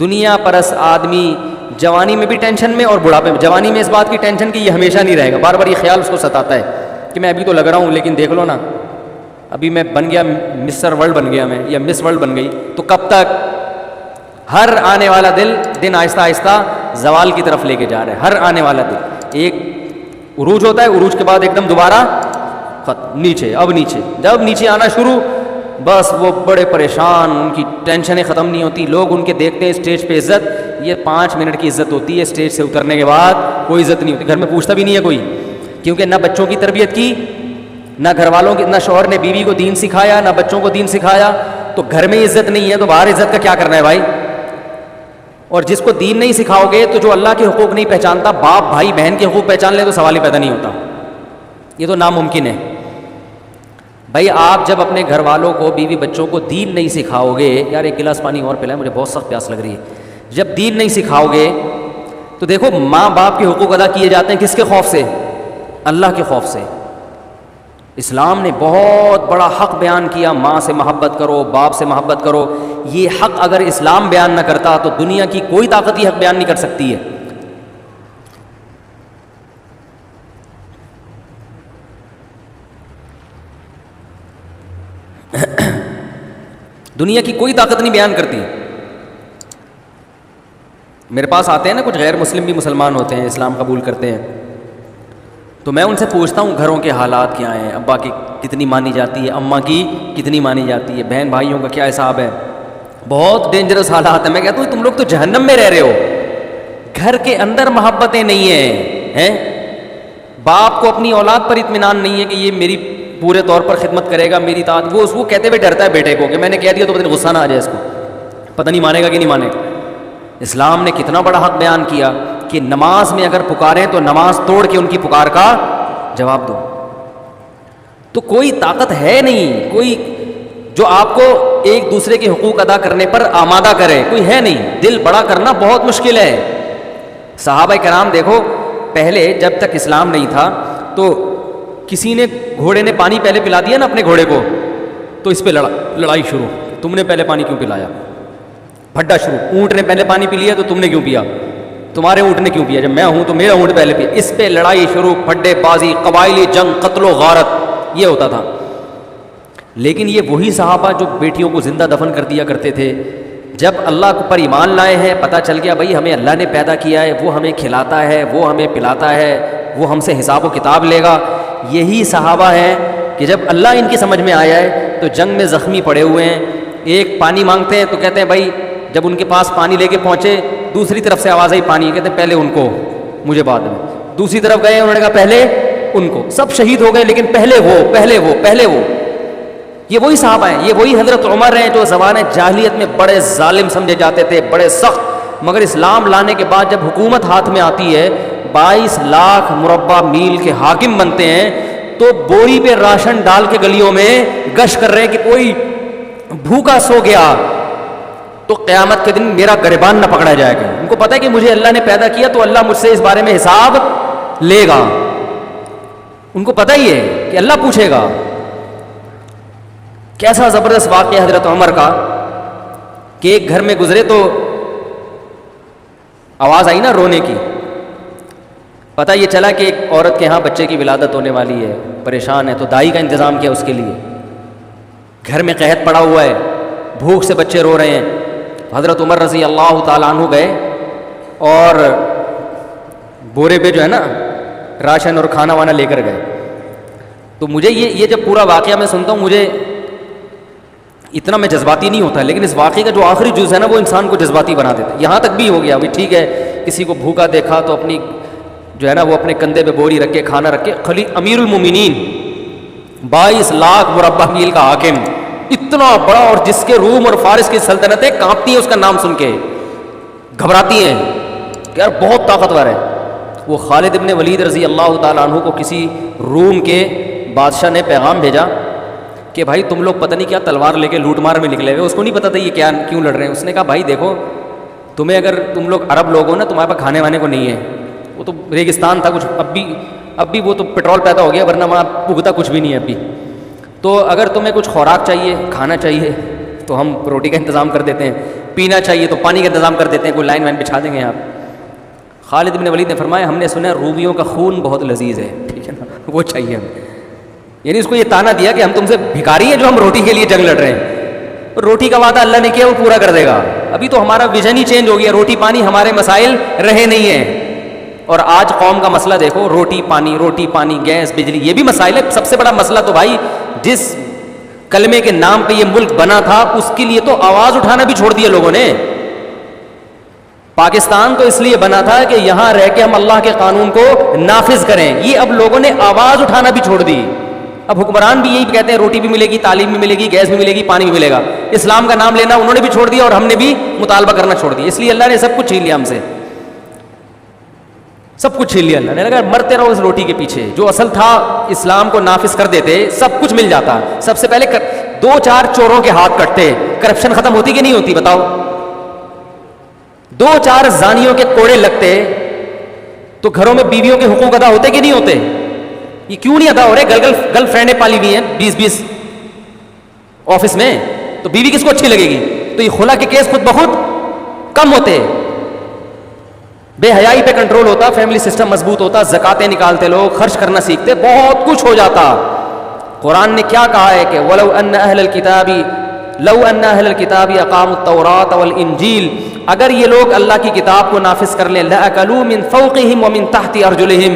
دنیا پرست آدمی جوانی میں بھی ٹینشن میں اور بڑھاپے میں. جوانی میں اس بات کی ٹینشن کہ یہ ہمیشہ نہیں رہے گا, بار بار یہ خیال اس کو ستاتا ہے کہ میں ابھی تو لگ رہا ہوں لیکن دیکھ لو نا, ابھی میں بن گیا مسٹر ورلڈ بن گیا میں, یا مس ورلڈ بن گئی, تو کب تک. ہر آنے والا دن آہستہ آہستہ زوال کی طرف لے کے جا رہا ہے. ہر آنے والا دن ایک عروج ہوتا ہے, عروج کے بعد ایک دم دوبارہ نیچے, اب نیچے. جب نیچے آنا شروع, بس وہ بڑے پریشان, ان کی ٹینشنیں ختم نہیں ہوتی. لوگ ان کے دیکھتے ہیں اسٹیج پہ عزت, یہ 5 منٹ کی عزت ہوتی ہے, اسٹیج سے اترنے کے بعد کوئی عزت نہیں ہوتی. گھر میں پوچھتا بھی نہیں ہے کوئی, کیونکہ نہ بچوں کی تربیت کی, نہ گھر والوں کی, نہ شوہر نے بیوی کو دین سکھایا, نہ بچوں کو دین سکھایا. تو گھر میں عزت نہیں ہے تو باہر عزت کا کیا کرنا ہے بھائی. اور جس کو دین نہیں سکھاؤ گے تو جو اللہ کے حقوق نہیں پہچانتا, باپ بھائی بہن کے حقوق پہچان لے تو سوال ہی پیدا نہیں ہوتا. یہ تو ناممکن ہے بھائی. آپ جب اپنے گھر والوں کو, بیوی بچوں کو دین نہیں سکھاؤ گے, یار ایک گلاس پانی اور پلائیں, مجھے بہت سخت پیاس لگ رہی ہے. جب دین نہیں سکھاؤ گے تو دیکھو ماں باپ کے حقوق ادا کیے جاتے ہیں کس کے خوف سے؟ اللہ کے خوف سے. اسلام نے بہت بڑا حق بیان کیا, ماں سے محبت کرو, باپ سے محبت کرو. یہ حق اگر اسلام بیان نہ کرتا تو دنیا کی کوئی طاقت یہ حق بیان نہیں کر سکتی ہے. دنیا کی کوئی طاقت نہیں بیان کرتی. میرے پاس آتے ہیں نا کچھ غیر مسلم بھی مسلمان ہوتے ہیں, اسلام قبول کرتے ہیں, تو میں ان سے پوچھتا ہوں گھروں کے حالات کیا ہیں, ابا کی کتنی مانی جاتی ہے, اماں کی کتنی مانی جاتی ہے, بہن بھائیوں کا کیا حساب ہے. بہت ڈینجرس حالات ہیں. میں کہتا ہوں تم لوگ تو جہنم میں رہ رہے ہو, گھر کے اندر محبتیں نہیں ہیں. باپ کو اپنی اولاد پر اطمینان نہیں ہے کہ یہ میری پورے طور پر خدمت کرے گا, میری اطاعت. وہ کہتے ہوئے ڈرتا ہے بیٹے کو کہ میں نے کہہ دیا تو پتہ نہیں غصہ نہ آ جائے اس کو, پتہ نہیں مانے گا کہ نہیں مانے گا. اسلام نے کتنا بڑا حق بیان کیا کہ نماز میں اگر پکاریں تو نماز توڑ کے ان کی پکار کا جواب دو. تو کوئی طاقت ہے نہیں کوئی جو آپ کو ایک دوسرے کے حقوق ادا کرنے پر آمادہ کرے, کوئی ہے نہیں. دل بڑا کرنا بہت مشکل ہے. صحابہ کرام دیکھو, پہلے جب تک اسلام نہیں تھا تو کسی نے, گھوڑے نے پانی پہلے پلا دیا نا اپنے گھوڑے کو, تو اس پہ لڑائی شروع, تم نے پہلے پانی کیوں پلایا, پھڈا شروع. اونٹ نے پہلے پانی پی لیا تو تم نے کیوں پیا, تمہارے اونٹ نے کیوں پیا, جب میں ہوں تو میرا اونٹ پہلے پیا. اس پہ لڑائی شروع, پھڈے بازی, قبائلی جنگ, قتل و غارت, یہ ہوتا تھا. لیکن یہ وہی صحابہ جو بیٹیوں کو زندہ دفن کر دیا کرتے تھے, جب اللہ پر ایمان لائے ہیں, پتہ چل گیا بھائی ہمیں اللہ نے پیدا کیا ہے, وہ ہمیں کھلاتا ہے, وہ ہمیں پلاتا ہے, وہ ہم سے حساب و کتاب لے گا. یہی صحابہ ہیں کہ جب اللہ ان کی سمجھ میں آیا ہے تو جنگ میں زخمی پڑے ہوئے ہیں, ایک پانی مانگتے ہیں تو کہتے ہیں بھائی, جب ان کے پاس پانی لے کے پہنچے دوسری طرف سے آواز آئی پانی, کہتے ہیں پہلے ان کو مجھے بعد میں. دوسری طرف گئے, انہوں نے کہا پہلے ان کو. سب شہید ہو گئے لیکن پہلے وہ. یہ وہی صحابہ ہیں, یہ وہی حضرت عمر ہیں جو زمانۂ جاہلیت میں بڑے ظالم سمجھے جاتے تھے, بڑے سخت, مگر اسلام لانے کے بعد جب حکومت ہاتھ میں آتی ہے, 22 لاکھ مربع میل کے حاکم بنتے ہیں, تو بوری پہ راشن ڈال کے گلیوں میں گشت کر رہے ہیں کہ کوئی بھوکا سو گیا تو قیامت کے دن میرا گریبان نہ پکڑا جائے گا. ان کو پتہ ہے کہ مجھے اللہ نے پیدا کیا تو اللہ مجھ سے اس بارے میں حساب لے گا. ان کو پتہ ہی ہے کہ اللہ پوچھے گا. کیسا زبردست واقعہ حضرت عمر کا کہ ایک گھر میں گزرے تو آواز آئی نا رونے کی. پتہ یہ چلا کہ ایک عورت کے ہاں بچے کی ولادت ہونے والی ہے, پریشان ہے, تو دائی کا انتظام کیا اس کے لیے. گھر میں قحط پڑا ہوا ہے, بھوک سے بچے رو رہے ہیں. حضرت عمر رضی اللہ تعالیٰ عنہ گئے اور بورے پہ جو ہے نا راشن اور کھانا وانا لے کر گئے. تو مجھے یہ جب پورا واقعہ میں سنتا ہوں, مجھے اتنا میں جذباتی نہیں ہوتا, لیکن اس واقعے کا جو آخری جز ہے نا وہ انسان کو جذباتی بنا دیتا ہے. یہاں تک بھی ہو گیا بھائی ٹھیک ہے, کسی کو بھوکا دیکھا تو اپنی جو ہے نا وہ اپنے کندھے پہ بوری رکھ کے کھانا رکھ کے, امیر المومنین 22 لاکھ مربع میل کا حاکم, اتنا بڑا, اور جس کے روم اور فارس کی سلطنتیں کانپتی ہیں اس کا نام سن کے, گھبراتی ہیں کہ یار بہت طاقتور ہے. وہ خالد ابن ولید رضی اللہ تعالیٰ عنہ کو کسی روم کے بادشاہ نے پیغام بھیجا کہ بھائی تم لوگ پتہ نہیں کیا تلوار لے کے لوٹ مار میں نکلے ہوئے. اس کو نہیں پتہ تھا یہ کیا کیوں لڑ رہے ہیں. اس نے کہا بھائی دیکھو, تمہیں اگر تم لوگ عرب لوگ ہو نا, تمہارے پاس کھانے وانے کو نہیں ہے, وہ تو ریگستان تھا کچھ, اب بھی وہ تو پٹرول پیدا ہو گیا, ورنہ وہاں پگتا کچھ بھی نہیں ہے ابھی. تو اگر تمہیں کچھ خوراک چاہیے, کھانا چاہیے, تو ہم روٹی کا انتظام کر دیتے ہیں. پینا چاہیے تو پانی کا انتظام کر دیتے ہیں, کوئی لائن وائن بچھا دیں گے آپ. خالد بن ولید نے فرمایا ہم نے سنا رومیوں کا خون بہت لذیذ ہے, ٹھیک ہے نا, وہ چاہیے ہمیں. یعنی اس کو یہ تانا دیا کہ ہم تم سے بھکاری ہیں جو ہم روٹی کے لیے جنگ لڑ رہے ہیں. روٹی کا وعدہ اللہ نے کیا وہ پورا کر دے گا. ابھی تو ہمارا ویژن ہی چینج ہو گیا, روٹی پانی ہمارے مسائل رہے نہیں ہیں. اور آج قوم کا مسئلہ دیکھو, روٹی پانی گیس بجلی, یہ بھی مسائل ہے. سب سے بڑا مسئلہ تو بھائی جس کلمے کے نام پہ یہ ملک بنا تھا اس کے لیے تو آواز اٹھانا بھی چھوڑ دیا لوگوں نے. پاکستان تو اس لیے بنا تھا کہ یہاں رہ کے ہم اللہ کے قانون کو نافذ کریں, یہ اب لوگوں نے آواز اٹھانا بھی چھوڑ دی. اب حکمران بھی یہی کہتے ہیں روٹی بھی ملے گی, تعلیم بھی ملے گی, گیس بھی ملے گی, پانی بھی ملے گا. اسلام کا نام لینا انہوں نے بھی چھوڑ دیا اور ہم نے بھی مطالبہ کرنا چھوڑ دیا. اس لیے اللہ نے سب کچھ چھین لیا ہم سے, سب کچھ چھین لیا. اللہ نے لگا مرتے رہو اس روٹی کے پیچھے. جو اصل تھا اسلام کو نافذ کر دیتے سب کچھ مل جاتا. سب سے پہلے 2-4 چوروں کے ہاتھ کٹتے, کرپشن ختم ہوتی کہ نہیں ہوتی بتاؤ. 2-4 زانیوں کے کوڑے لگتے تو گھروں میں بیویوں کے حقوق ادا ہوتے کہ نہیں ہوتے. یہ کیوں نہیں ادا ہو رہے؟ گرل فرینڈیں پالی ہوئی ہیں 20-20 آفس میں, تو بیوی کس کو اچھی لگے گی؟ تو یہ خلا کے کیس خود بخود کم ہوتے, بے حیائی پہ کنٹرول ہوتا, فیملی سسٹم مضبوط ہوتا, زکاتیں نکالتے لوگ, خرچ کرنا سیکھتے, بہت کچھ ہو جاتا. قرآن نے کیا کہا ہے کہ وَلَوْ أَنَّ أَهْلَ الْكِتَابِ أَقَامُوا التَّوْرَاةَ وَالْإِنْجِيلَ, اگر یہ لوگ اللہ کی کتاب کو نافذ کر لیں, لَأَكَلُوا مِنْ فَوْقِهِمْ وَمِنْ تَحْتِ أَرْجُلِهِمْ,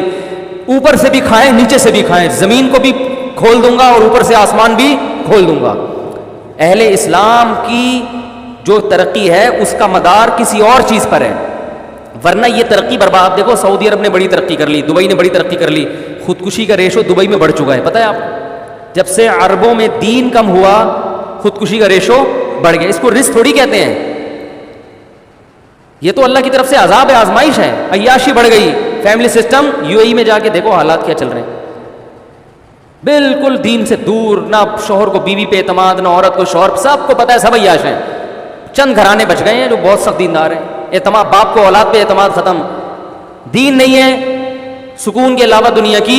اوپر سے بھی کھائیں نیچے سے بھی کھائیں, زمین کو بھی کھول دوں گا اور اوپر سے آسمان بھی کھول دوں گا. اہل اسلام کی جو ترقی ہے اس کا مدار کسی اور چیز پر ہے, ورنہ یہ ترقی برباد. دیکھو سعودی عرب نے بڑی ترقی کر لی, دبئی نے بڑی ترقی کر لی, خودکشی کا ریشو دبئی میں بڑھ چکا ہے, پتہ ہے آپ. جب سے عربوں میں دین کم ہوا خودکشی کا ریشو بڑھ گیا. اس کو رزق تھوڑی کہتے ہیں, یہ تو اللہ کی طرف سے عذاب ہے, آزمائش ہے. عیاشی بڑھ گئی, فیملی سسٹم UAE میں جا کے دیکھو حالات کیا چل رہے ہیں, بالکل دین سے دور, نہ شوہر کو بیوی پہ اعتماد, نہ عورت کو شوہر, سب کو پتہ ہے سب عیاش ہیں. چند گھرانے بچ گئے ہیں جو بہت سخت دیندار ہیں. اعتماد, باپ کو اولاد پہ اعتماد ختم, دین نہیں ہے, سکون کے علاوہ دنیا کی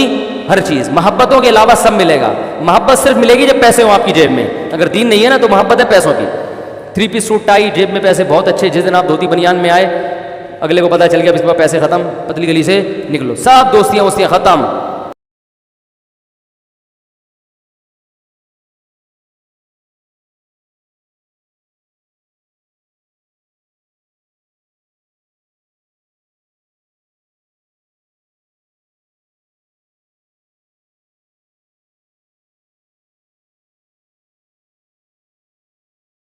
ہر چیز, محبتوں کے علاوہ سب ملے گا. محبت صرف ملے گی جب پیسے ہوں آپ کی جیب میں, اگر دین نہیں ہے نا تو محبت ہے پیسوں کی. 3 پیس سوٹ ٹائی, جیب میں پیسے بہت اچھے, جس دن آپ دھوتی بنیان میں آئے اگلے کو پتہ چل گیا اس کے پاس پیسے ختم, پتلی گلی سے نکلو, سب دوستیاں ختم.